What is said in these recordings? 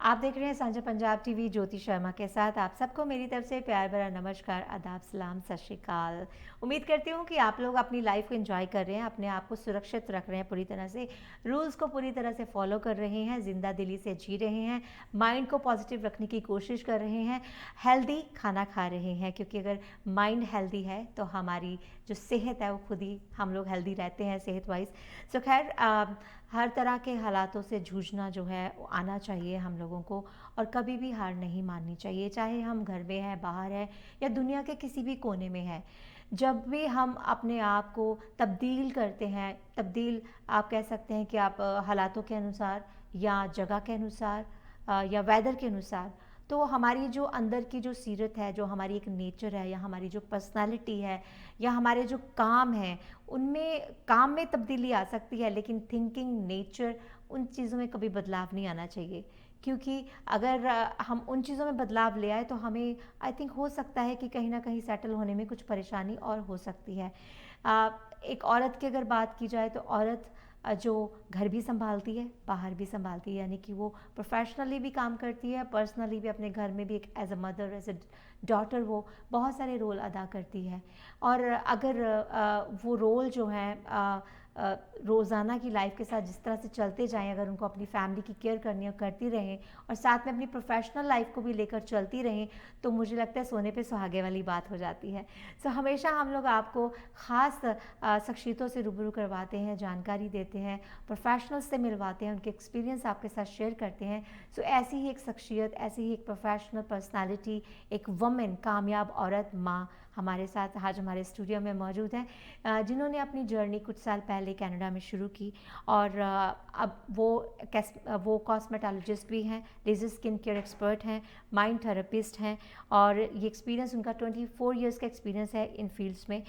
आप देख रहे हैं साझा पंजाब टीवी, ज्योति शर्मा के साथ। आप सबको मेरी तरफ से प्यार भरा नमस्कार, आदाब, सलाम, सत श्री अकाल। उम्मीद करती हूँ कि आप लोग अपनी लाइफ को एंजॉय कर रहे हैं, अपने आप को सुरक्षित रख रहे हैं, पूरी तरह से रूल्स को पूरी तरह से फॉलो कर रहे हैं, जिंदा दिली से जी रहे हैं, माइंड को पॉजिटिव रखने की कोशिश कर रहे हैं, हेल्दी खाना खा रहे हैं, क्योंकि अगर माइंड हेल्दी है तो हमारी जो सेहत है वो खुद ही हम लोग हेल्दी रहते हैं सेहत वाइज। सो खैर, हर तरह के हालातों से जूझना जो है वो आना चाहिए हम लोगों को, और कभी भी हार नहीं माननी चाहिए, चाहे हम घर में हैं, बाहर हैं या दुनिया के किसी भी कोने में हैं। जब भी हम अपने आप को तब्दील करते हैं, तब्दील आप कह सकते हैं कि आप हालातों के अनुसार या जगह के अनुसार या वेदर के अनुसार, तो हमारी जो अंदर की जो सीरत है, जो हमारी एक नेचर है, या हमारी जो पर्सनालिटी है, या हमारे जो काम हैं, उनमें काम में तब्दीली आ सकती है, लेकिन थिंकिंग, नेचर, उन चीज़ों में कभी बदलाव नहीं आना चाहिए। क्योंकि अगर हम उन चीज़ों में बदलाव ले आए तो हमें आई थिंक हो सकता है कि कहीं ना कहीं सेटल होने में कुछ परेशानी और हो सकती है। एक औरत की अगर बात की जाए तो औरत जो घर भी संभालती है, बाहर भी संभालती है, यानी कि वो प्रोफेशनली भी काम करती है, पर्सनली भी अपने घर में भी एक as a mother, as a daughter वो बहुत सारे रोल अदा करती है। और अगर वो रोल जो हैं रोज़ाना की लाइफ के साथ जिस तरह से चलते जाएं, अगर उनको अपनी फैमिली की केयर करनी है, करती रहें, और साथ में अपनी प्रोफेशनल लाइफ को भी लेकर चलती रहें, तो मुझे लगता है सोने पे सुहागे वाली बात हो जाती है। सो हमेशा हम लोग आपको ख़ास शख्सियतों से रूबरू करवाते हैं, जानकारी देते हैं, प्रोफेशनल्स से मिलवाते हैं, उनके एक्सपीरियंस आपके साथ शेयर करते हैं। सो ऐसी ही एक शख्सियत, ऐसी ही एक प्रोफेशनल पर्सनालिटी, एक वुमेन, कामयाब औरत, माँ हमारे साथ आज हमारे स्टूडियो में मौजूद हैं, जिन्होंने अपनी जर्नी कुछ साल पहले कनाडा में शुरू की, और अब वो कॉस्मेटोलॉजिस्ट भी हैं, लेज़र स्किन केयर एक्सपर्ट हैं, माइंड थेरेपिस्ट हैं, और ये एक्सपीरियंस उनका 24 इयर्स का एक्सपीरियंस है इन फील्ड्स में।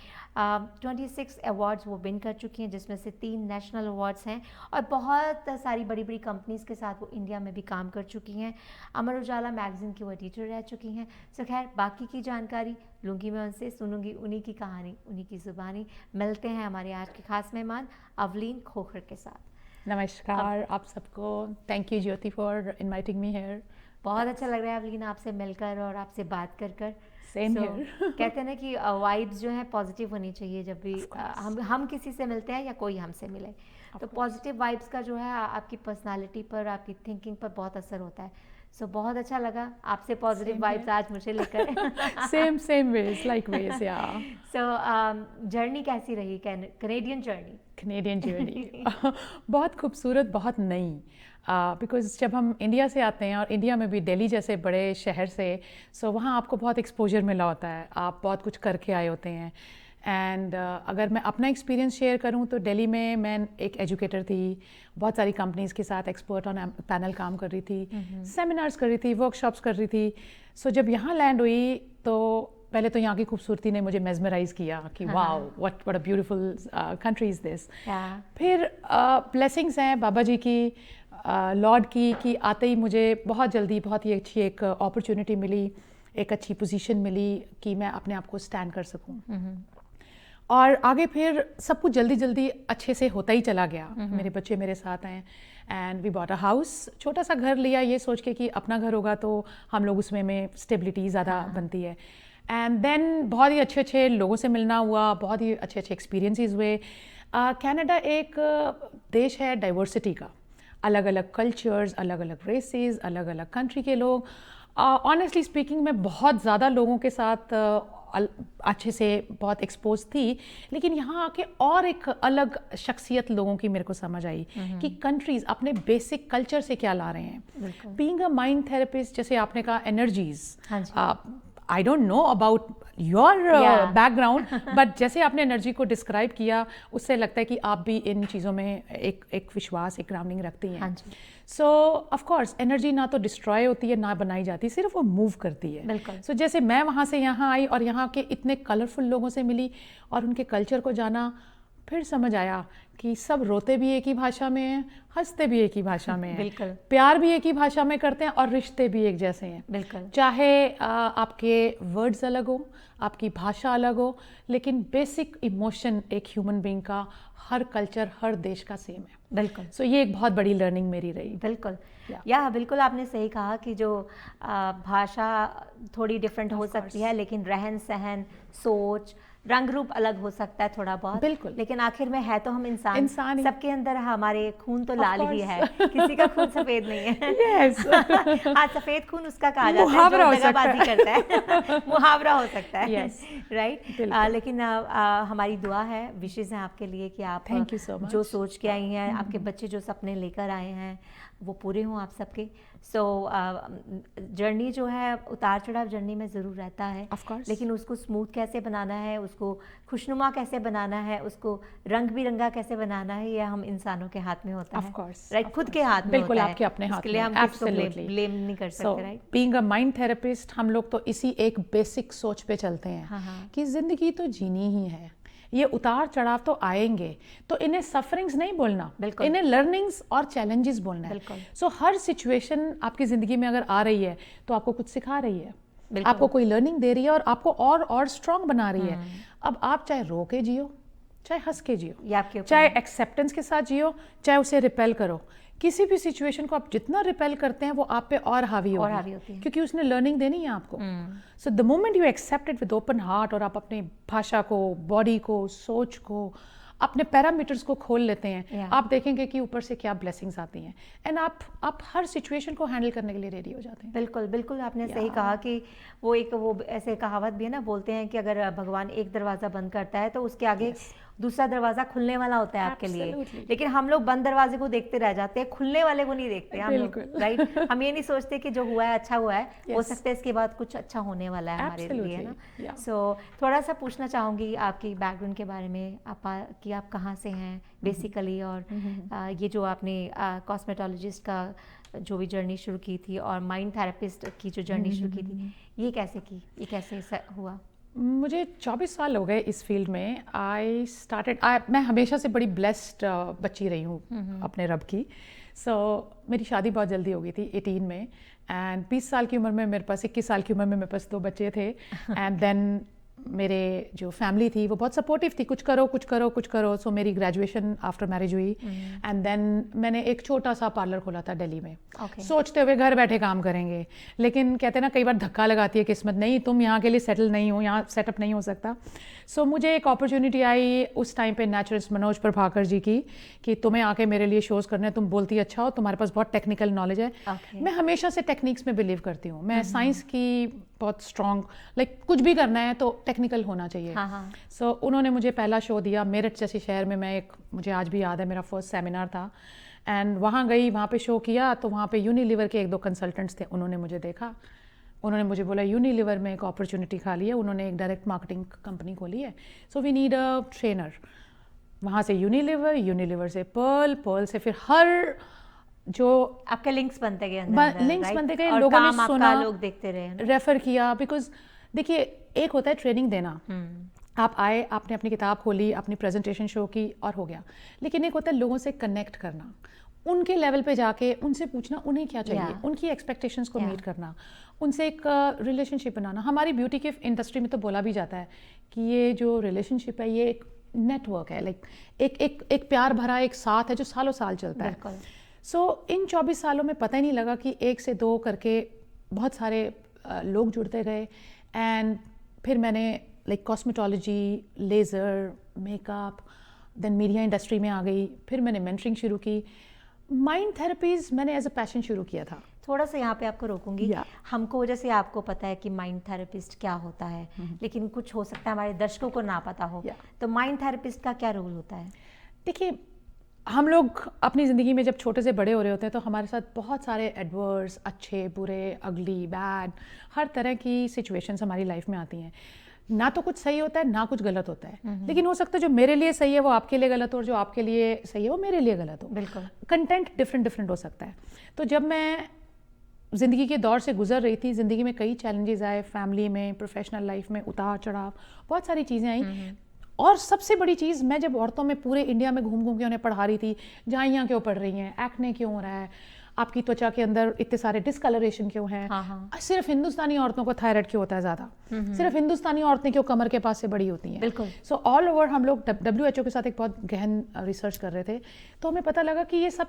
26 अवार्ड्स वो विन कर चुकी हैं, जिसमें से 3 नेशनल अवार्ड्स हैं, और बहुत सारी बड़ी बड़ी कंपनीज़ के साथ वो इंडिया में भी काम कर चुकी हैं। अमर उजाला मैगज़ीन की वो एडिटर रह चुकी हैं। सो खैर, बाकी की जानकारी लूँगी मैं उनसे, सुनूंगी उन्हीं की कहानी, उन्हीं की ज़ुबानी। मिलते हैं हमारे आज के खास मेहमान अवलीन खोखर के साथ। नमस्कार आप सबको। Thank you Jyoti for inviting me here. बहुत अच्छा लग रहा है अवलीन आपसे मिलकर और आपसे बात कर सेम हियर। कहते हैं ना कि वाइब्स जो है पॉजिटिव होनी चाहिए जब भी हम किसी से मिलते हैं या कोई हमसे मिले, तो पॉजिटिव वाइब्स का जो है आपकी पर्सनालिटी पर, आपकी थिंकिंग पर बहुत असर होता है। सो बहुत अच्छा लगा आपसे पॉजिटिव वाइब्स आज मुझे लेकर। सेम वेज, लाइक वेज, या। सो जर्नी कैसी रही, कैनेडियन जर्नी? कैनेडियन जर्नी बहुत खूबसूरत, बहुत नई, बिकॉज़ जब हम इंडिया से आते हैं, और इंडिया में भी दिल्ली जैसे बड़े शहर से, सो वहाँ आपको बहुत एक्सपोजर मिला होता है, आप बहुत कुछ करके आए होते हैं। एंड अगर मैं अपना एक्सपीरियंस शेयर करूं तो दिल्ली में मैं एक एजुकेटर थी, बहुत सारी कंपनीज़ के साथ एक्सपर्ट ऑन पैनल काम कर रही थी, सेमिनार्स कर रही थी, वर्कशॉप्स कर रही थी। सो जब यहाँ लैंड हुई तो पहले तो यहाँ की खूबसूरती ने मुझे मेस्मराइज किया कि wow, what a beautiful country is this. फिर ब्लेसिंग्स हैं बाबा जी की, लॉर्ड की, कि आते ही मुझे बहुत जल्दी बहुत ही अच्छी एक अपॉर्चुनिटी मिली, एक अच्छी पोजीशन मिली कि मैं अपने आप को स्टैंड कर सकूं। और आगे फिर सब कुछ जल्दी जल्दी अच्छे से होता ही चला गया। मेरे बच्चे मेरे साथ हैं, and we bought a house, छोटा सा घर लिया ये सोच के कि अपना घर होगा तो हम लोग उसमें में स्टेबिलिटी ज़्यादा बनती है। एंड देन बहुत ही अच्छे अच्छे लोगों से मिलना हुआ, बहुत ही अच्छे अच्छे एक्सपीरियंसेस हुए। कनाडा एक देश है डाइवर्सिटी का, अलग अलग कल्चर्स, अलग अलग रेसेस, अलग अलग कंट्री के लोग। ऑनेस्टली स्पीकिंग मैं बहुत ज़्यादा लोगों के साथ अच्छे से बहुत एक्सपोज थी, लेकिन यहाँ आके और एक अलग शख्सियत लोगों की मेरे को समझ आई कि कंट्रीज़ अपने बेसिक कल्चर से क्या ला रहे हैं। बीइंग अ माइंड थेरेपिस्ट, जैसे आपने कहा energies, I don't know about your background, but जैसे आपने एनर्जी को डिस्क्राइब किया, उससे लगता है कि आप भी इन चीज़ों में एक विश्वास, एक ग्राउंडिंग रखती हैं। सो ऑफ कोर्स एनर्जी ना तो डिस्ट्रॉय होती है, ना बनाई जाती, सिर्फ वो मूव करती है। सो जैसे मैं वहाँ से यहाँ आई और यहाँ के इतने कलरफुल लोगों से मिली और उनके कल्चर को जाना, फिर समझ आया कि सब रोते भी एक ही भाषा में हैं, हंसते भी एक ही भाषा में हैं, बिल्कुल प्यार भी एक ही भाषा में करते हैं और रिश्ते भी एक जैसे हैं। बिल्कुल चाहे आपके वर्ड्स अलग हो, आपकी भाषा अलग हो, लेकिन बेसिक इमोशन एक ह्यूमन बीइंग का हर कल्चर, हर देश का सेम है। बिल्कुल सो ये एक बहुत बड़ी लर्निंग मेरी रही। बिल्कुल Yeah. या बिल्कुल आपने सही कहा कि जो भाषा थोड़ी डिफरेंट हो सकती है, लेकिन रहन सहन, सोच, रंग रूप अलग हो सकता है थोड़ा बहुत, बिल्कुल। लेकिन आखिर में है तो हम इंसान इंसान ही। सबके अंदर हमारे खून तो Of लाल ही course. है, किसी का खून सफेद नहीं है। Yes. हाँ, सफेद खून उसका कहा जाता है मुहावरा जो हो सकता दगाबाजी है। करता है। मुहावरा हो सकता है। Yes. राइट। बिल्कुल। लेकिन हमारी दुआ है, विशेष हैं आपके लिए कि आप Thank you so जो much. सोच के आई हैं, आपके बच्चे जो सपने लेकर आए हैं वो पूरे हों आप सबके। सो जर्नी जो है, उतार चढ़ाव जर्नी में ज़रूर रहता है, Of course. लेकिन उसको स्मूथ कैसे बनाना है, उसको खुशनुमा कैसे बनाना है, उसको रंग बिरंगा कैसे बनाना है, ये हम इंसानों के हाथ में होता है। Of course, राइट, of खुद course. के हाथ में बिल्कुल होता है। आपके अपने हाथ उसके लिए में, हम किसी को absolutely. ब्लेम नहीं कर So, सकते। Right. being a mind therapist, हम लोग तो इसी एक बेसिक सोच पे चलते हैं हाँ, हाँ। कि जिंदगी तो जीनी ही है, ये उतार चढ़ाव तो आएंगे, तो इन्हें सफरिंग्स नहीं बोलना, बिल्कुल। इन्हें लर्निंग्स और चैलेंजेस बोलना है। बिल्कुल। सो हर सिचुएशन आपकी जिंदगी में अगर आ रही है तो आपको कुछ सिखा रही है, बिल्कुल। आपको कोई लर्निंग दे रही है और आपको और स्ट्रांग बना रही है। अब आप चाहे रो के जियो, चाहे हंस के जियो, ये आपके ऊपर चाहे है। एक्सेप्टेंस के साथ जियो, चाहे उसे रिपेल करो, किसी भी सिचुएशन को आप जितना रिपेल करते हैं वो आप पे और हावी हावी होती होगी, है। क्योंकि उसने लर्निंग देनी है आपको। So the moment you accept it with open heart और आप अपनी भाषा को, बॉडी को, सोच को, अपने पैरामीटर्स को खोल लेते हैं, Yeah. आप देखेंगे कि ऊपर से क्या ब्लेसिंग्स आती हैं एंड आप हर सिचुएशन को हैंडल करने के लिए रेडी हो जाते हैं। बिल्कुल बिल्कुल आपने सही कहा कि वो ऐसे कहावत भी है ना, बोलते हैं कि अगर भगवान एक दरवाज़ा बंद करता है तो उसके आगे दूसरा दरवाज़ा खुलने वाला होता है आपके लिए। Absolutely. लेकिन हम लोग बंद दरवाजे को देखते रह जाते हैं, खुलने वाले को नहीं देखते हम लोग। बिल्कुल। राइट। हम ये नहीं सोचते कि जो हुआ है अच्छा हुआ है, हो Yes. सकता है इसके बाद कुछ अच्छा होने वाला है हमारे लिए, है ना। Absolutely. Yeah. सो थोड़ा सा पूछना चाहूँगी आपकी बैकग्राउंड के बारे में, कि आप कहाँ से हैं बेसिकली, और ये जो आपने कॉस्मेटोलॉजिस्ट का जो भी जर्नी शुरू की थी और माइंड थेरेपिस्ट की जो जर्नी शुरू की थी, ये कैसे की, ये कैसे हुआ? मुझे 24 साल हो गए इस फील्ड में। मैं हमेशा से बड़ी ब्लेस्ड बच्ची रही हूँ अपने रब की। मेरी शादी बहुत जल्दी हो गई थी 18 में, एंड 20 साल की उम्र में मेरे पास 21 साल की उम्र में मेरे पास 2 बच्चे थे। एंड देन मेरे जो फैमिली थी वो बहुत सपोर्टिव थी, कुछ करो कुछ करो कुछ करो। सो मेरी ग्रेजुएशन आफ्टर मैरिज हुई एंड देन मैंने एक छोटा सा पार्लर खोला था दिल्ली में। सोचते हुए घर बैठे काम करेंगे, लेकिन कहते हैं ना कई बार धक्का लगाती है किस्मत, नहीं तुम यहाँ के लिए सेटल नहीं हो, यहाँ सेटअप नहीं हो सकता। सो मुझे एक अपॉर्चुनिटी आई उस टाइम पे नेचुरलिस्ट मनोज प्रभाकर जी की, कि तुम्हें आके मेरे लिए शोज़ करने हैं, तुम बोलती अच्छा हो, तुम्हारे पास बहुत टेक्निकल नॉलेज है। मैं हमेशा से टेक्निक्स में बिलीव करती हूँ, मैं साइंस की बहुत स्ट्रॉन्ग, कुछ भी करना है तो टेक्निकल होना चाहिए। सो उन्होंने मुझे पहला शो दिया मेरठ जैसे शहर में। मुझे आज भी याद है, मेरा फर्स्ट सेमिनार था एंड वहाँ गई, वहाँ पे शो किया तो वहाँ पे यूनिलीवर के 1-2 कंसल्टेंट्स थे। उन्होंने मुझे देखा, उन्होंने मुझे बोला यूनिलीवर में एक अपॉर्चुनिटी खाली है, उन्होंने एक डायरेक्ट मार्केटिंग कंपनी खोली है, so we need a trainer. वहाँ से यूनिलीवर से पर्ल से फिर हर जो आपके लिंक्स बनते गए, लिंक्स बनते गए, लोगों ने सुना, लोग देखते रहे, रेफर किया। बिकॉज देखिए, एक होता है ट्रेनिंग देना, आप आए, आपने अपनी किताब खोली, अपनी प्रेजेंटेशन शो की और हो गया, लेकिन एक होता है लोगों से कनेक्ट करना, उनके लेवल पे जाके उनसे पूछना उन्हें क्या चाहिए, उनकी एक्सपेक्टेशंस को मीट करना, उनसे एक रिलेशनशिप बनाना। हमारी ब्यूटी के इंडस्ट्री में तो बोला भी जाता है कि ये जो रिलेशनशिप है ये एक नेटवर्क है, एक प्यार भरा एक साथ है जो सालों साल चलता है। सो इन 24 सालों में पता ही नहीं लगा कि 1 से 2 करके बहुत सारे लोग जुड़ते गए। एंड फिर मैंने cosmetology, laser, makeup, then media industry में आ गई। फिर मैंने मेंटरिंग शुरू की। माइंड थेरेपीज मैंने एज अ पैशन शुरू किया था। थोड़ा सा यहाँ पे आपको रोकूंगी। हमको, जैसे आपको पता है कि माइंड थेरेपिस्ट क्या होता है, लेकिन कुछ हो सकता है हमारे दर्शकों को ना पता हो, तो माइंड थेरेपिस्ट का क्या रोल होता है? देखिए, हम लोग अपनी ज़िंदगी में जब छोटे से बड़े हो रहे होते हैं तो हमारे साथ बहुत सारे एडवर्स, अच्छे, बुरे, अगली, बैड, हर तरह की सिचुएशंस हमारी लाइफ में आती हैं। ना तो कुछ सही होता है, ना कुछ गलत होता है, लेकिन हो सकता है जो मेरे लिए सही है वो आपके लिए गलत हो, और जो आपके लिए सही है वो मेरे लिए गलत हो। बिल्कुल, कंटेंट डिफरेंट हो सकता है। तो जब मैं ज़िंदगी के दौर से गुजर रही थी, ज़िंदगी में कई चैलेंजेस आए, फैमिली में, प्रोफेशनल लाइफ में, उतार चढ़ाव, बहुत सारी चीज़ें आई। और सबसे बड़ी चीज़, मैं जब औरतों में पूरे इंडिया में घूम घूम के उन्हें पढ़ा रही थी, झाइयाँ क्यों पड़ रही हैं, एक्ने क्यों हो रहा है, आपकी त्वचा के अंदर इतने सारे डिस्कलरेशन क्यों हैं, सिर्फ हिंदुस्तानी औरतों को थायराइड क्यों होता है ज़्यादा, सिर्फ हिंदुस्तानी औरतें क्यों कमर के पास से बड़ी होती हैं। बिल्कुल। सो ऑल ओवर हम लोग WHO के साथ एक बहुत गहन रिसर्च कर रहे थे, तो हमें पता लगा कि ये सब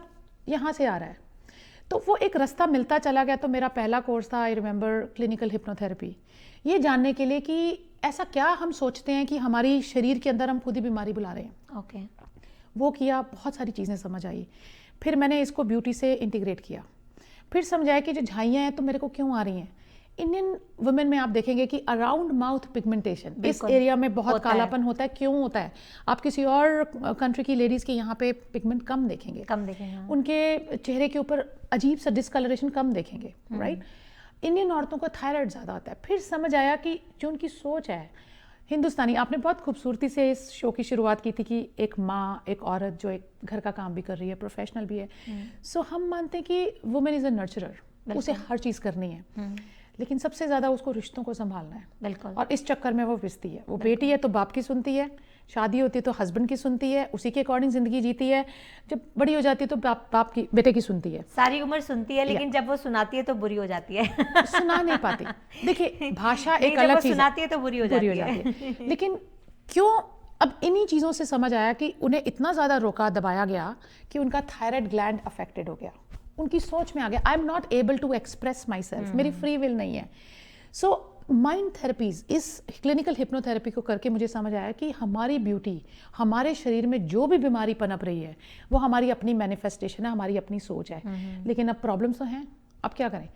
यहाँ से आ रहा है। तो वो एक रास्ता मिलता चला गया। तो मेरा पहला कोर्स था, आई रिमेंबर, क्लिनिकल हिप्नोथेरेपी, ये जानने के लिए कि ऐसा क्या हम सोचते हैं कि हमारी शरीर के अंदर हम खुद ही बीमारी बुला रहे हैं। ओके। वो किया, बहुत सारी चीज़ें समझ आई। फिर मैंने इसको ब्यूटी से इंटीग्रेट किया, फिर समझाया कि जो झाइयाँ हैं तो मेरे को क्यों आ रही हैं। इंडियन वुमेन में आप देखेंगे कि अराउंड माउथ पिगमेंटेशन, इस एरिया में बहुत कालापन होता है। क्यों होता है? आप किसी और कंट्री की लेडीज़ के यहाँ पे पिगमेंट कम देखेंगे, उनके चेहरे के ऊपर अजीब सा डिस्कलरेशन कम देखेंगे, राइट। इंडियन औरतों को थायराइड ज़्यादा होता है। फिर समझ आया कि जो उनकी सोच है हिंदुस्तानी, आपने बहुत खूबसूरती से इस शो की शुरुआत की थी कि एक माँ, एक औरत जो एक घर का काम भी कर रही है, प्रोफेशनल भी है। सो हम मानते हैं कि वुमेन इज़ अ नर्चरर, उसे हर चीज़ करनी है, लेकिन सबसे ज़्यादा उसको रिश्तों को संभालना है। बिल्कुल। और इस चक्कर में वो पिसती है। वो बेटी है तो बाप की सुनती है, शादी होती है तो हस्बैंड की सुनती है, उसी के अकॉर्डिंग ज़िंदगी जीती है। जब बड़ी हो जाती है तो बाप की, बेटे की सुनती है। सारी उम्र सुनती है, लेकिन जब वो सुनाती है तो बुरी हो जाती है। सुना नहीं पाती। देखिए, भाषा एक अलग चीज़ है, सुनाती है तो बुरी हो जाती है। लेकिन क्यों? अब इन्हीं चीज़ों से समझ आया कि उन्हें इतना ज़्यादा रोका दबाया गया कि उनका थायराइड ग्लैंड अफेक्टेड हो गया, उनकी सोच में आ गया, I am not able to express myself, मेरी फ्री विल नहीं है। सो माइंड थेरेपीज, इस क्लिनिकल हिप्नोथेरेपी को करके मुझे समझ आया कि हमारी ब्यूटी, हमारे शरीर में जो भी बीमारी पनप रही है वो हमारी अपनी मैनिफेस्टेशन है, हमारी अपनी सोच है। लेकिन अब प्रॉब्लम्स तो हैं, अब क्या करें?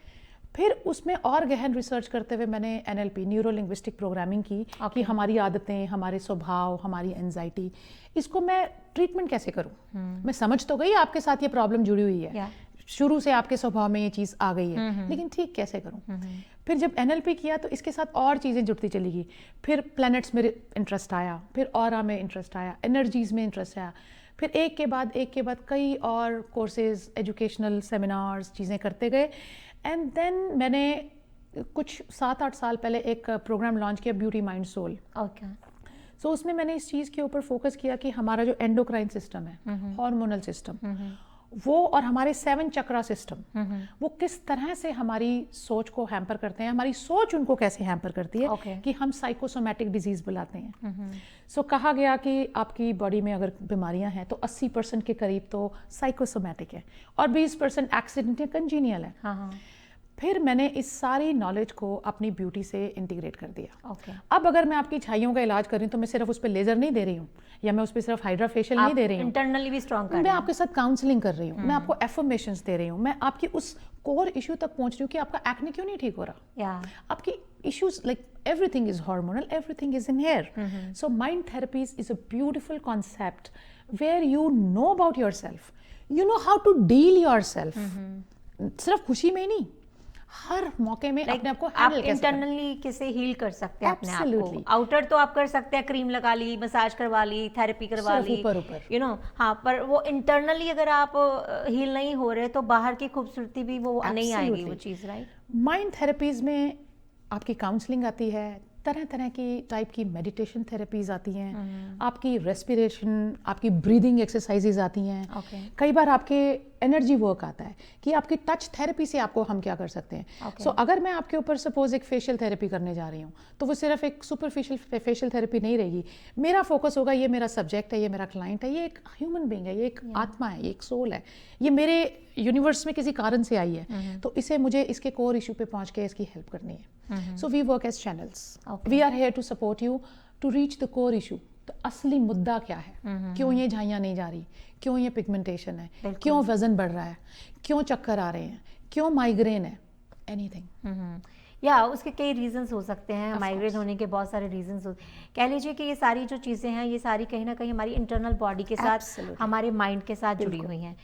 फिर उसमें और गहन रिसर्च करते हुए मैंने NLP, न्यूरो लिंग्विस्टिक प्रोग्रामिंग की, कि हमारी आदतें, हमारे स्वभाव, हमारी एंजाइटी, इसको मैं ट्रीटमेंट कैसे करूं। मैं समझ तो गई आपके साथ ये प्रॉब्लम जुड़ी हुई है, शुरू से आपके स्वभाव में ये चीज़ आ गई है, लेकिन ठीक कैसे करूं। फिर जब NLP किया तो इसके साथ और चीज़ें जुड़ती चली गई। फिर प्लैनेट्स में इंटरेस्ट आया, फिर ऑरा में इंटरेस्ट आया, एनर्जीज में इंटरेस्ट आया, फिर एक के बाद कई और कोर्सेज, एजुकेशनल सेमिनार्स, चीज़ें करते गए। एंड देन मैंने कुछ 7-8 साल पहले एक प्रोग्राम लॉन्च किया, ब्यूटी माइंड सोल। ओके। सो उसमें मैंने इस चीज़ के ऊपर फोकस किया कि हमारा जो एंडोक्राइन सिस्टम है, हार्मोनल सिस्टम, वो और हमारे 7 चक्रा सिस्टम, वो किस तरह से हमारी सोच को हैम्पर करते हैं, हमारी सोच उनको कैसे हैम्पर करती है, कि हम साइकोसोमैटिक डिजीज बुलाते हैं। सो कहा गया कि आपकी बॉडी में अगर बीमारियां हैं तो 80% के करीब तो साइकोसोमैटिक है और 20% एक्सीडेंट या कंजीनियल है। फिर मैंने इस सारी नॉलेज को अपनी ब्यूटी से इंटीग्रेट कर दिया। अब अगर मैं आपकी छाइयों का इलाज कर रही हूँ तो मैं सिर्फ उस पर लेजर नहीं दे रही हूँ, या मैं उस पर सिर्फ हाइड्रा फेशियल नहीं दे रही हूँ, इंटरनली भी स्ट्रॉन्ग कर रही हूँ, मैं आपके साथ काउंसलिंग कर रही हूँ, मैं आपको एफर्मेशंस दे रही हूँ, मैं आपकी उस कोर इशू तक पहुंच रही हूँ कि आपका एक्ने क्यों नहीं ठीक हो रहा। आपकी issues, like everything is hormonal, everything is in here. So mind therapies is a beautiful concept where you know about yourself, you know how to deal yourself. सिर्फ खुशी में नहीं, हर मौके में अपने आप को हैंडल कैसे इंटरनली कैसे हील कर सकते हैं अपने आप को। आउटर तो आप कर सकते हैं, क्रीम लगा ली, मसाज करवा ली, थेरेपी करवा ली, यू नो, हाँ, पर वो इंटरनली अगर आप हील नहीं हो रहे तो बाहर की खूबसूरती भी वो नहीं आएगी वो चीज़, राइट। माइंड थेरेपीज में आपकी काउंसलिंग आती है, तरह तरह की टाइप की मेडिटेशन थेरेपीज आती हैं, आपकी रेस्पिरेशन, आपकी ब्रीदिंग एक्सरसाइजेज आती हैं, कई बार आपके एनर्जी वर्क आता है कि आपकी टच थेरेपी से आपको हम क्या कर सकते हैं। सो अगर मैं आपके ऊपर सपोज एक फेशियल थेरेपी करने जा रही हूँ तो वो सिर्फ एक सुपरफिशियल फेशियल थेरेपी नहीं रहेगी, मेरा फोकस होगा, ये मेरा सब्जेक्ट है, ये मेरा क्लाइंट है, ये एक ह्यूमन बीइंग है, ये एक आत्मा है, ये एक सोल है, ये मेरे यूनिवर्स में किसी कारण से आई है, तो इसे मुझे इसके कोर इशू पे पहुंच के इसकी हेल्प करनी है। So we work as channels, we are here to support you to reach the core issue. तो असली मुद्दा क्या है, क्यों ये झाइयाँ नहीं जा रही, क्यों ये पिगमेंटेशन है, क्यों वजन बढ़ रहा है, क्यों चक्कर आ रहे हैं, क्यों माइग्रेन है, एनीथिंग। या उसके कई रीजंस हो सकते हैं, माइग्रेन होने के बहुत सारे रीजंस हो, कह लीजिए कि ये सारी जो चीज़ें हैं ये सारी कहीं ना कहीं हमारी इंटरनल बॉडी के साथ, हमारे माइंड के साथ जुड़ी हुई हैं।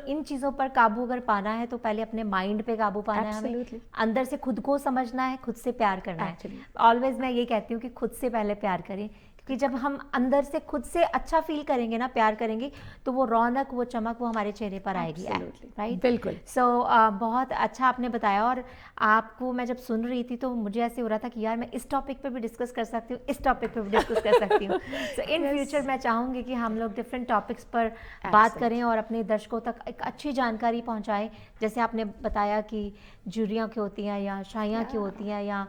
इन चीज़ों पर काबू अगर पाना है तो पहले अपने माइंड पे काबू पाना है, हमें अंदर से खुद को समझना है, खुद से प्यार करना है। ऑलवेज मैं ये कहती हूँ कि खुद से पहले प्यार करें, कि जब हम अंदर से खुद से अच्छा फील करेंगे ना, प्यार करेंगे, तो वो रौनक, वो चमक वो हमारे चेहरे पर आएगी, राइट? बिल्कुल। सो बहुत अच्छा आपने बताया। और आपको मैं जब सुन रही थी तो मुझे ऐसे हो रहा था कि यार मैं इस टॉपिक पे भी डिस्कस कर सकती हूँ, इस टॉपिक पे भी डिस्कस कर सकती हूँ। सो इन फ्यूचर मैं चाहूँगी कि हम लोग डिफरेंट टॉपिक्स पर बात करें और अपने दर्शकों तक एक अच्छी जानकारी पहुँचाएं। जैसे आपने बताया कि जूरियाँ क्यों होती हैं, या शाइयाँ क्यों होती हैं, या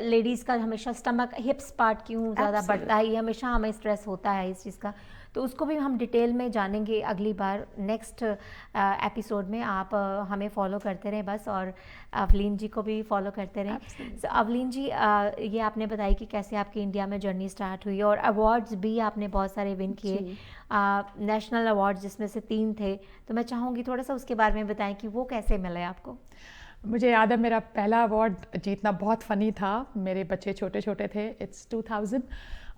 लेडीज़ का हमेशा स्टमक, हिप्स पार्ट क्यों ज़्यादा बढ़ता है, ये हमेशा हमें स्ट्रेस होता है इस चीज़ का। तो उसको भी हम डिटेल में जानेंगे अगली बार, नेक्स्ट एपिसोड में। आप हमें फॉलो करते रहें बस, और अवलीन जी को भी फॉलो करते रहें। So, अवलीन जी, ये आपने बताई कि कैसे आपकी इंडिया में जर्नी स्टार्ट हुई, और अवार्ड्स भी आपने बहुत सारे विन किए, नेशनल अवार्ड्स जिसमें से 3 थे। तो मैं चाहूँगी थोड़ा सा उसके बारे में बताएं कि वो कैसे मिले आपको। मुझे याद है मेरा पहला अवार्ड जीतना बहुत फ़नी था। मेरे बच्चे छोटे छोटे थे, इट्स 2000,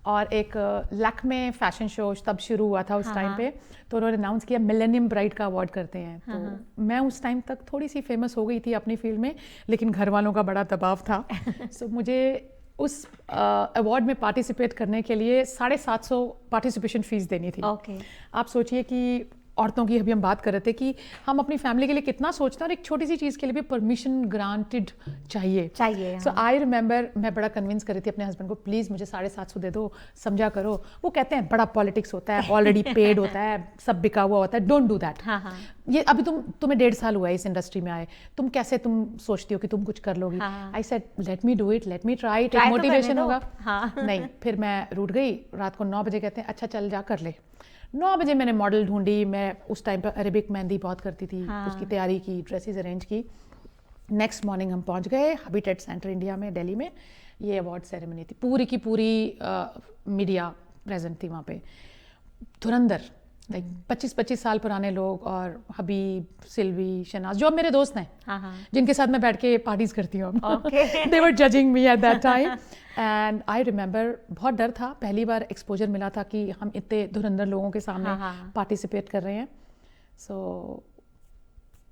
और एक लैक्मे फैशन शो तब शुरू हुआ था उस टाइम पे। तो उन्होंने अनाउंस किया मिलेनियम ब्राइड का अवार्ड करते हैं। तो मैं उस टाइम तक थोड़ी सी फेमस हो गई थी अपनी फील्ड में, लेकिन घर वालों का बड़ा दबाव था। सो मुझे उस अवार्ड में पार्टिसिपेट करने के लिए 750 पार्टिसिपेशन फ़ीस देनी थी। आप सोचिए कि औरतों की अभी हम बात कर रहे थे कि हम अपनी फैमिली के लिए कितना सोचते हैं, और एक छोटी सी चीज़ के लिए भी परमिशन ग्रांटेड चाहिए। सो आई रिमेंबर मैं बड़ा कन्विंस कर रही थी अपने हस्बैंड को, प्लीज़ मुझे 750 दे दो, समझा करो। वो कहते हैं बड़ा पॉलिटिक्स होता है, ऑलरेडी पेड होता है, सब बिका हुआ होता है, डोंट डू दैट। ये अभी तुम्हें 1.5 साल हुआ है इस इंडस्ट्री में आए, तुम कैसे तुम सोचती हो कि तुम कुछ कर लोगी? I said let me do it, let me try it, एक मोटिवेशन होगा। नहीं, फिर मैं रूठ गई। रात को 9 बजे कहते हैं अच्छा चल जा कर ले। 9 बजे मैंने मॉडल ढूंढी। मैं उस टाइम पर अरेबिक मेहंदी बहुत करती थी, उसकी तैयारी की, ड्रेसेस अरेंज की। नेक्स्ट मॉर्निंग हम पहुंच गए हैबिटेट सेंटर इंडिया में, दिल्ली में। ये अवार्ड सेरेमनी थी, पूरी की पूरी मीडिया प्रेजेंट थी वहाँ पे। धुरंधर, लाइक 25-25 साल पुराने लोग, और हबीब, सिल्वी, शनाज, जो अब मेरे दोस्त हैं, जिनके साथ मैं बैठ के पार्टीज करती हूँ। They were judging me at that time, and I remember बहुत डर था। पहली बार एक्सपोजर मिला था कि हम इतने धुरंधर लोगों के सामने पार्टिसिपेट कर रहे हैं। सो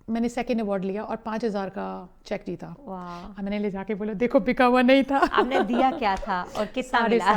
मैंने सेकेंड अवार्ड लिया और 5,000 का चेक जीता। मैंने ले जाके बोला देखो बिका हुआ नहीं था। आपने दिया क्या था और कितना मिला?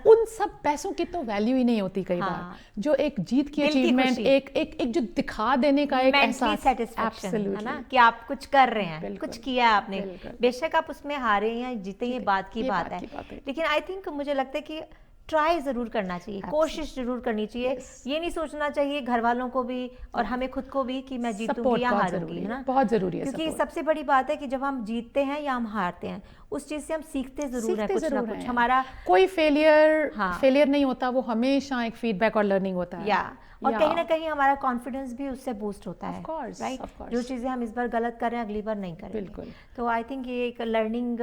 उन सब पैसों की तो वैल्यू ही नहीं होती कई बार। जो एक जीत की अचीवमेंट, एक जो दिखा देने का एक एहसास, सैटिस्फैक्शन है ना, कि आप कुछ कर रहे हैं, कुछ किया आपने। बेशक आप उसमें हारे या जीते, ये बात की बात है, लेकिन आई थिंक मुझे लगता है कि ट्राई ज़रूर करना चाहिए, कोशिश ज़रूर करनी चाहिए। ये नहीं सोचना चाहिए घर वालों को भी और हमें खुद को भी कि मैं जीतूंगी या हारूंगी, है ना। बहुत ज़रूरी है, क्योंकि सबसे बड़ी बात है कि जब हम जीतते हैं या हम हारते हैं, उस चीज़ से हम सीखते ज़रूर हैं, कुछ ना कुछ। हमारा कोई फेलियर नहीं होता, वो हमेशा एक फीडबैक और लर्निंग होता है। और कहीं ना कहीं हमारा कॉन्फिडेंस भी उससे बूस्ट होता है, राइट? जो चीज़ें हम इस बार गलत कर रहे हैं अगली बार नहीं करेंगे। बिल्कुल। तो आई थिंक ये एक लर्निंग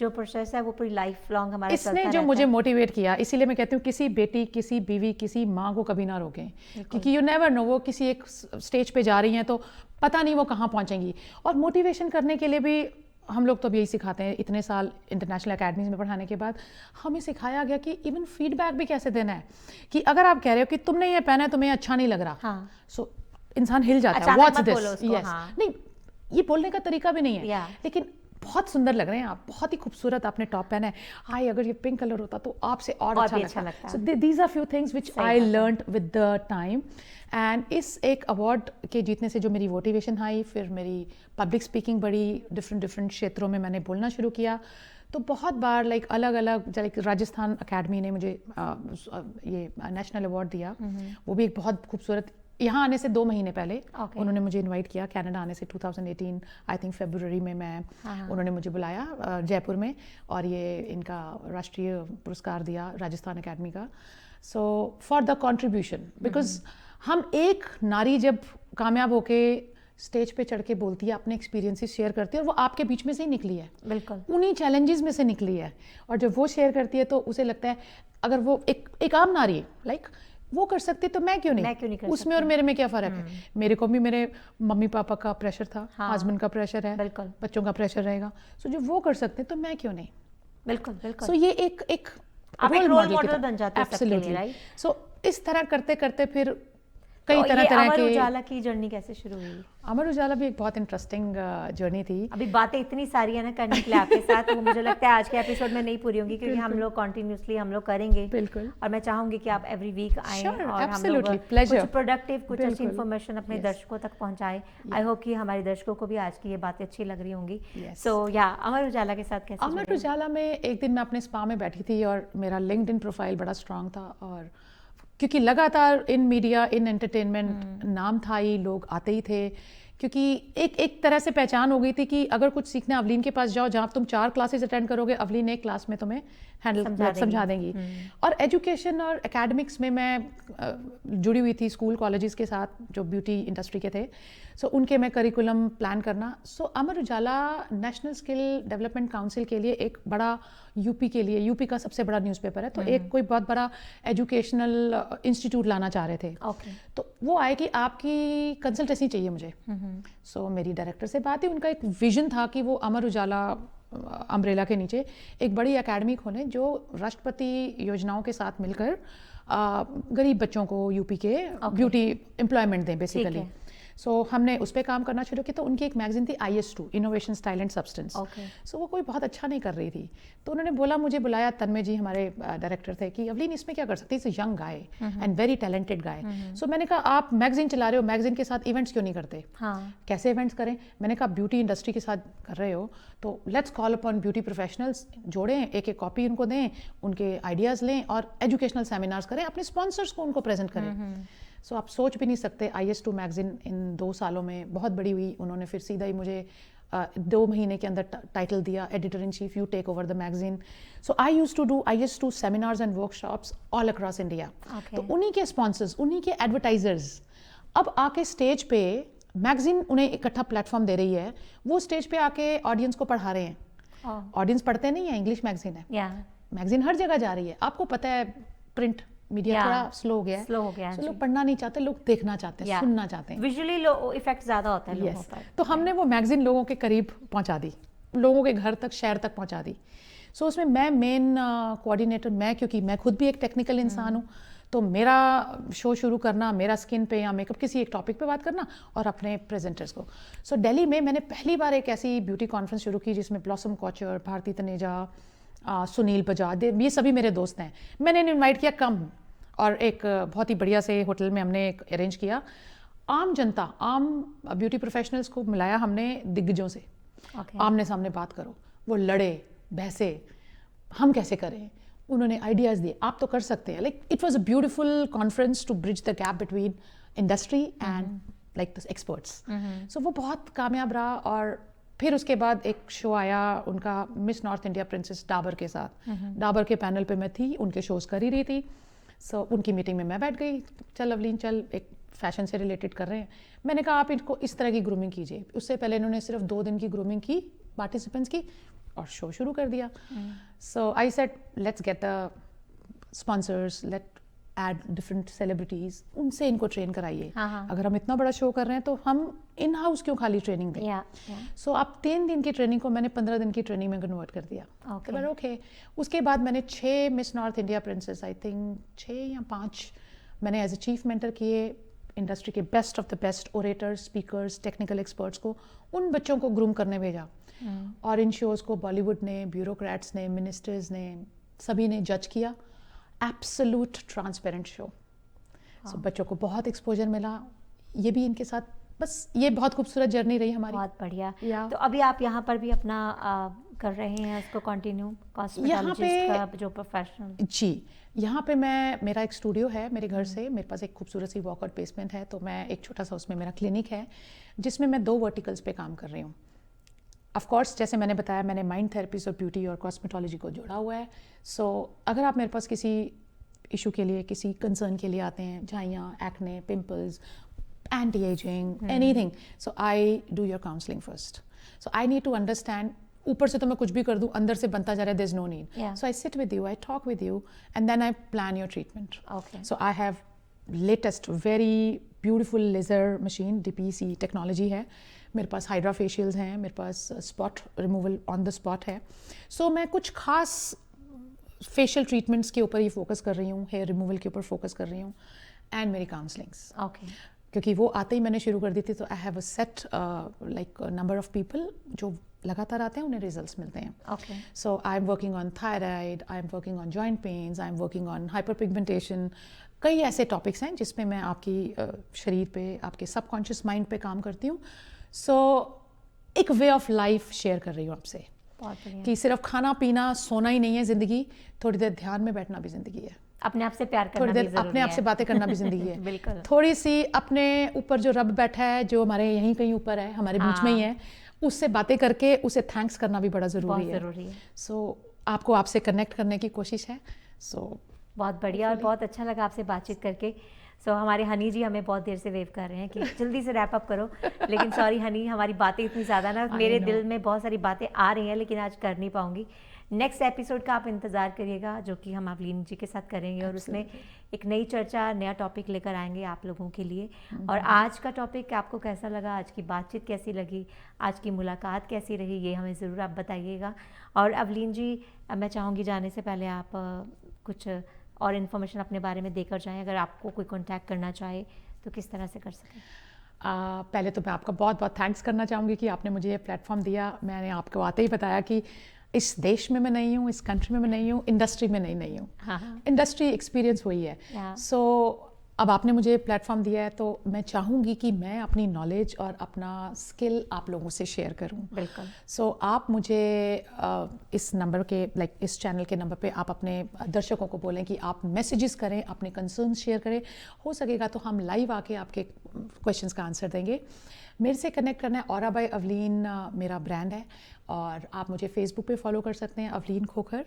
जो प्रोसेस है वो पूरी लाइफ लॉन्ग हमारा चलता रहता है। इसने जो मुझे मोटिवेट किया, इसीलिए मैं कहती हूँ किसी बेटी, किसी बीवी, किसी माँ को कभी ना रोकें, क्योंकि यू नेवर नो, वो किसी एक स्टेज पे जा रही हैं तो पता नहीं वो कहाँ पहुँचेंगी। और मोटिवेशन करने के लिए भी हम लोग तो अब यही सिखाते हैं, इतने साल इंटरनेशनल अकेडमीज में पढ़ाने के बाद हमें सिखाया गया कि इवन फीडबैक भी कैसे देना है। कि अगर आप कह रहे हो कि तुमने ये पहना है, तुम्हें अच्छा नहीं लग रहा, सो इंसान हिल जाता है, व्हाट्स दिस, यस, नहीं, ये बोलने का तरीका भी नहीं है, लेकिन बहुत सुंदर लग रहे हैं आप, बहुत ही खूबसूरत आपने टॉप पहना है, हाय अगर ये पिंक कलर होता तो आपसे और अच्छा लगता है। So these are few things which I learned with the time. And इस एक अवार्ड के जीतने से जो मेरी मोटिवेशन आई, फिर मेरी पब्लिक स्पीकिंग बढ़ी, डिफरेंट क्षेत्रों में मैंने बोलना शुरू किया। तो बहुत बार लाइक अलग अलग, लाइक राजस्थान अकेडमी ने मुझे ये नेशनल अवार्ड दिया, वो भी एक बहुत खूबसूरत। यहाँ आने से 2 महीने पहले उन्होंने मुझे इनवाइट किया, कनाडा आने से 2018 आई थिंक फरवरी में उन्होंने मुझे बुलाया जयपुर में, और ये इनका राष्ट्रीय पुरस्कार दिया राजस्थान अकेडमी का। So for the contribution, because हम एक नारी जब कामयाब होके स्टेज पे चढ़ के बोलती है, अपने एक्सपीरियंसेस शेयर करती है, और वो आपके बीच में से ही निकली है, बिल्कुल उन्हीं चैलेंजेस में से निकली है, और जब वो शेयर करती है तो उसे लगता है अगर वो एक आम नारी है, लाइक वो कर सकती तो मैं क्यों नहीं कर उसमें और मेरे में क्या फ़र्क है। मेरे को भी मेरे मम्मी पापा का प्रेशर था, हस्बैंड का प्रेशर है, बच्चों का प्रेशर रहेगा, सो जो वो कर सकते तो मैं क्यों नहीं। बिल्कुल। सो ये एक रोल मॉडल बन जाते हैं सबके लिए, राइट? सो इस तरह करते करते फिर कई तो तरह ये तरह अमर के। उजाला की जर्नी कैसे शुरू हुई? अमर उजाला भी एक बहुत इंटरेस्टिंग जर्नी थी। अभी बातें इतनी सारी है ना करने के लिए आपके साथ, वो मुझे लगता है आज के एपिसोड में नहीं पूरी होंगी, क्योंकि हम बिल्कुल। लोग कॉन्टिन्यूसली हम लोग करेंगे। बिल्कुल। और मैं चाहूंगी कि आप एवरी वीक आएं Sure, और हम लोग absolutely, pleasure. कुछ प्रोडक्टिव, कुछ अच्छी बिल्कुल। इन्फॉर्मेशन अपने Yes. दर्शकों तक पहुंचाएं। आई होप कि हमारे दर्शकों को भी आज की ये बातें अच्छी लग रही होंगी। Yes. सो या अमर उजाला के साथ कैसे अमर जुड़े? उजाला में एक दिन मैं अपने स्पा में बैठी थी और मेरा लिंक्डइन प्रोफाइल बड़ा स्ट्रांग था, और क्योंकि लगातार इन मीडिया, इन एंटरटेनमेंट नाम था ही, लोग आते ही थे, क्योंकि एक तरह से पहचान हो गई थी कि अगर कुछ सीखना अवलीन के पास जाओ, जहाँ तुम 4 क्लासेस अटेंड करोगे, अवलीन एक क्लास में तुम्हें समझा देंगी। और एजुकेशन और एकेडमिक्स में मैं जुड़ी हुई थी स्कूल कॉलेजेस के साथ जो ब्यूटी इंडस्ट्री के थे। सो उनके मैं करिकुलम प्लान करना। सो Amar Ujala national skill development council के लिए एक बड़ा, यूपी के लिए, यूपी का सबसे बड़ा न्यूज़पेपर है, तो एक कोई बहुत बड़ा एजुकेशनल इंस्टीट्यूट लाना चाह रहे थे। तो वो आए कि आपकी कंसल्टेंसी चाहिए मुझे। सो मेरी डायरेक्टर से बात हुई, उनका एक विजन था कि वो अमर उजाला अम्ब्रेला के नीचे एक बड़ी एकेडमी खोलें जो राष्ट्रपति योजनाओं के साथ मिलकर गरीब बच्चों को यूपी के ब्यूटी एम्प्लॉयमेंट दें बेसिकली। सो हमने उस पर काम करना शुरू किया। तो उनकी एक मैगजीन थी IS2, innovation style and substance. So वो कोई बहुत अच्छा नहीं कर रही थी, तो उन्होंने बोला, मुझे बुलाया, तन्मय जी हमारे डायरेक्टर थे, कि अवलीन इसमें क्या कर सकती है, is a young guy and very talented guy. So मैंने कहा आप मैगजीन चला रहे हो, मैगजीन के साथ इवेंट्स क्यों नहीं करते? कैसे इवेंट्स करें? मैंने कहा ब्यूटी इंडस्ट्री के साथ कर रहे हो तो let's call upon beauty professionals, जोड़ें, एक एक कॉपी उनको दें, उनके आइडियाज़ लें और एजुकेशनल सेमिनार्स करें, अपने स्पॉन्सर्स को उनको प्रेजेंट करें। सो आप सोच भी नहीं सकते, IS2 मैगजीन इन 2 सालों में बहुत बड़ी हुई। उन्होंने फिर सीधा ही मुझे 2 महीने के अंदर टाइटल दिया, editor in chief, you take over the magazine. So I used to do IS2 seminars and workshops all across India. तो उन्हीं के स्पॉन्सर्स, उन्हीं के एडवर्टाइजर्स अब आके स्टेज पे, मैगजीन उन्हें इकट्ठा प्लेटफॉर्म दे रही है, वो स्टेज पे आके ऑडियंस को पढ़ा रहे हैं। ऑडियंस पढ़ते नहीं है, इंग्लिश मैगजीन है, मैगजीन हर जगह जा रही है। आपको पता है प्रिंट मीडिया थोड़ा स्लो हो गया है, लोग पढ़ना नहीं चाहते, लोग देखना चाहते हैं, सुनना चाहते हैं, विजुअली इफेक्ट ज्यादा होता है लोगों पर। तो हमने वो मैगजीन लोगों के करीब पहुंचा दी, लोगों के घर तक, शहर तक पहुंचा दी। सो उसमें मैं मेन कोऑर्डिनेटर, मैं, क्योंकि मैं खुद भी एक टेक्निकल इंसान हूँ, तो मेरा शो शुरू करना, मेरा स्किन पे या मेकअप किसी एक टॉपिक पे बात करना और अपने प्रेजेंटर्स को। सो दिल्ली में मैंने पहली बार एक ऐसी ब्यूटी कॉन्फ्रेंस शुरू की जिसमें ब्लॉसम कौचर, भारती तनेजा, सुनील बजाज, ये सभी मेरे दोस्त हैं। मैंने इन्वाइट किया कम, और एक बहुत ही बढ़िया से होटल में हमने एक अरेंज किया। आम जनता, आम ब्यूटी प्रोफेशनल्स को मिलाया हमने दिग्गजों से। आमने सामने बात करो, वो लड़े, बहसे, हम कैसे करें, उन्होंने आइडियाज़ दिए, आप तो कर सकते हैं। Like it was a beautiful conference to bridge the gap between industry and like the experts. So वो बहुत कामयाब रहा। और फिर उसके बाद एक शो आया उनका, miss north India princess Dabur के साथ। डाबर के पैनल पे मैं थी, उनके शोज़ कर ही रही थी। सो उनकी मीटिंग में मैं बैठ गई, चल अवलीन चल, एक फैशन से रिलेटेड कर रहे हैं। मैंने कहा आप इनको इस तरह की ग्रूमिंग कीजिए। उससे पहले इन्होंने सिर्फ 2 दिन की ग्रूमिंग की पार्टिसिपेंट्स की और शो शुरू कर दिया। So I said let's get the sponsors, let add different celebrities, उनसे इनको ट्रेन कराइए। अगर हम इतना बड़ा शो कर रहे हैं तो हम इन हाउस क्यों खाली ट्रेनिंग दें? सो आप 3 दिन की ट्रेनिंग को मैंने 15 दिन की ट्रेनिंग में कन्वर्ट कर दिया। ओके। उसके बाद मैंने 6 miss north India princess, I think 6 या 5 मैंने एज ए चीफ मेंटर किए, इंडस्ट्री के best of the best orators, speakers, technical experts को, उन बच्चों को ग्रूम करने भेजा। और इन शोज़ को बॉलीवुड ने, ब्यूरोक्रेट्स ने, मिनिस्टर्स ने, सभी ने जज किया। Absolute transparent show. सो बच्चों को बहुत एक्सपोजर मिला। ये भी इनके साथ, बस ये बहुत खूबसूरत जर्नी रही हमारी। बहुत बढ़िया। तो अभी आप यहाँ पर भी अपना कर रहे हैं उसको कंटिन्यू, कॉस्मेटोलॉजिस्ट का जो प्रोफेशनल? जी, यहाँ पे मेरा एक स्टूडियो है मेरे घर से, मेरे पास एक खूबसूरत सी वॉकआउट बेसमेंट है, तो मैं एक छोटा सा उसमें मेरा क्लिनिक है जिसमें मैं 2 वर्टिकल्स पे काम कर रही हूँ। ऑफ कोर्स जैसे मैंने बताया, मैंने माइंड थेरेपीज और ब्यूटी और कॉस्मेटोलॉजी को जोड़ा हुआ है। सो अगर आप मेरे पास किसी इशू के लिए, किसी कंसर्न के लिए आते हैं, झाइयाँ, acne, pimples, anti ageing, anything, so I do your counselling first. So I need to understand, ऊपर से तो मैं कुछ भी कर दूं, अंदर से बनता जा रहा है, there is no need. So I sit with you, I talk with you and then I plan your treatment. So I have latest very beautiful laser machine, DPC technology है मेरे पास, हाइड्रा फेशियल्स हैं मेरे पास, spot removal on the spot है। So मैं कुछ खास फेशियल ट्रीटमेंट्स के ऊपर ही फोकस कर रही हूँ, हेयर रिमूवल के ऊपर फोकस कर रही हूँ। एंड मेरी काउंसलिंग्स, ओके, क्योंकि वो आते ही मैंने शुरू कर दी थी। तो I have a set like number of people जो लगातार आते हैं, उन्हें रिजल्ट्स मिलते हैं। Okay, so I am working on thyroid, I am working on joint pains, I am working on hyper pigmentation. कई ऐसे टॉपिक्स हैं जिसमें मैं आपकी शरीर पे, आपके सबकॉन्शियस माइंड पे काम करती हूँ। सो एक वे ऑफ लाइफ शेयर कर रही हूँ आपसे, बहुत बढ़िया। कि सिर्फ खाना पीना सोना ही नहीं है ज़िंदगी, थोड़ी देर ध्यान में बैठना भी ज़िंदगी है, अपने आप से प्यार करना थोड़ी भी देर ज़रूरी अपने आप है। से बातें करना भी ज़िंदगी है। बिल्कुल। थोड़ी सी अपने ऊपर जो रब बैठा है, जो हमारे यहीं कहीं ऊपर है, हमारे बीच में ही हाँ, है, उससे बातें करके उसे थैंक्स करना भी बड़ा ज़रूरी बहुत है। ज़रूरी है। सो आपको आपसे कनेक्ट करने की कोशिश है। सो बहुत बढ़िया, और Hopefully. बहुत अच्छा लगा आपसे बातचीक करके। हमारे हनी जी हमें बहुत देर से वेव कर रहे हैं कि जल्दी से रैप अप करो, लेकिन सॉरी हनी, हमारी बातें इतनी ज़्यादा ना, I मेरे know. दिल में बहुत सारी बातें आ रही हैं, लेकिन आज कर नहीं पाऊंगी। नेक्स्ट एपिसोड का आप इंतज़ार करिएगा, जो कि हम अवलीन जी के साथ करेंगे, और उसमें एक नई चर्चा, नया टॉपिक लेकर आएंगे आप लोगों के लिए। और आज का टॉपिक आपको कैसा लगा, आज की बातचीत कैसी लगी, आज की मुलाकात कैसी रही, ये हमें ज़रूर आप बताइएगा। और अवलीन जी, मैं चाहूँगी जाने से पहले आप कुछ और इन्फॉर्मेशन अपने बारे में देकर जाएं, अगर आपको कोई कांटेक्ट करना चाहे तो किस तरह से कर सकें। पहले तो मैं आपका बहुत बहुत थैंक्स करना चाहूँगी कि आपने मुझे ये प्लेटफॉर्म दिया। मैंने आपको आते ही बताया कि इस देश में मैं नहीं हूँ, इस कंट्री में मैं नहीं हूँ, इंडस्ट्री में नहीं हूँ। हाँ, हाँ, इंडस्ट्री एक्सपीरियंस वही है। या, सो अब आपने मुझे प्लेटफॉर्म दिया है, तो मैं चाहूँगी कि मैं अपनी नॉलेज और अपना स्किल आप लोगों से शेयर करूँ। बिल्कुल। सो आप मुझे इस नंबर के, लाइक इस चैनल के नंबर पे आप अपने दर्शकों को बोलें कि आप मैसेजेस करें, अपने कंसर्न्स शेयर करें। हो सकेगा तो हम लाइव आके आपके क्वेश्चंस का आंसर देंगे। मेरे से कनेक्ट करना है, औरा बाय अवलीन मेरा ब्रांड है, और आप मुझे फेसबुक पे फॉलो कर सकते हैं, अवलीन खोखर।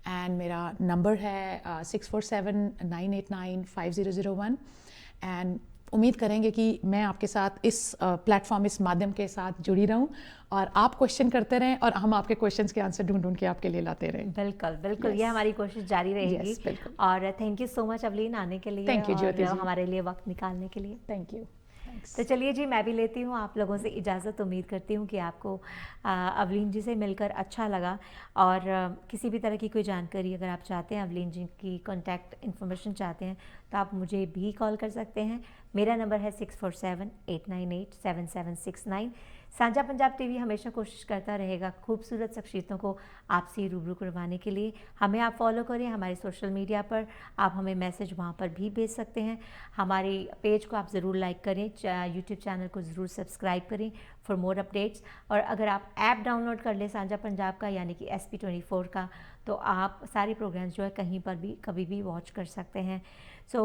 एंड मेरा नंबर है 6479895001। एंड उम्मीद करेंगे कि मैं आपके साथ इस प्लेटफॉर्म, इस माध्यम के साथ जुड़ी रहूं, और आप क्वेश्चन करते रहें और हम आपके क्वेश्चंस के आंसर ढूंढ ढूंढ के आपके लिए लाते रहें। बिल्कुल बिल्कुल, Yes. ये हमारी कोशिश जारी रहेगी। Yes, बिल्कुल। और थैंक यू सो मच अवलीन आने के लिए, Thank you, ज्योति और जी। हमारे लिए वक्त निकालने के लिए। Thank you. तो चलिए जी, मैं भी लेती हूँ आप लोगों से इजाज़त। उम्मीद करती हूँ कि आपको अवलीन जी से मिलकर अच्छा लगा, और किसी भी तरह की कोई जानकारी अगर आप चाहते हैं, अवलीन जी की कॉन्टैक्ट इन्फॉर्मेशन चाहते हैं, तो आप मुझे भी कॉल कर सकते हैं। मेरा नंबर है 6478987769। साझा पंजाब टीवी हमेशा कोशिश करता रहेगा खूबसूरत शख्सियतों को आपसे रूबरू करवाने के लिए। हमें आप फॉलो करें हमारे सोशल मीडिया पर, आप हमें मैसेज वहाँ पर भी भेज सकते हैं। हमारे पेज को आप ज़रूर लाइक करें, यूट्यूब चैनल को ज़रूर सब्सक्राइब करें फॉर मोर अपडेट्स। और अगर आप ऐप डाउनलोड कर लें साझा पंजाब का, यानी कि SP24 का, तो आप सारे प्रोग्राम्स जो है कहीं पर भी कभी भी वॉच कर सकते हैं।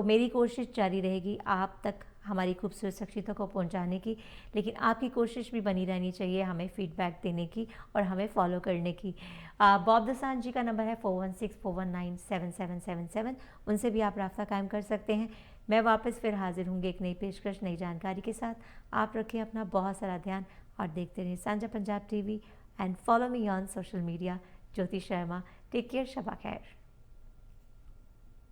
मेरी कोशिश जारी रहेगी आप तक हमारी खूबसूरत शख्सियतों को पहुंचाने की, लेकिन आपकी कोशिश भी बनी रहनी चाहिए हमें फीडबैक देने की और हमें फॉलो करने की। बॉब दसान जी का नंबर है 4164197777। उनसे भी आप रास्ता कायम कर सकते हैं। मैं वापस फिर हाजिर होंगी एक नई पेशकश, नई जानकारी के साथ। आप रखें अपना बहुत सारा ध्यान और देखते रहें Sajha Punjab TV, and follow me on social media, Jyoti Sharma. Take care, शबा खैर।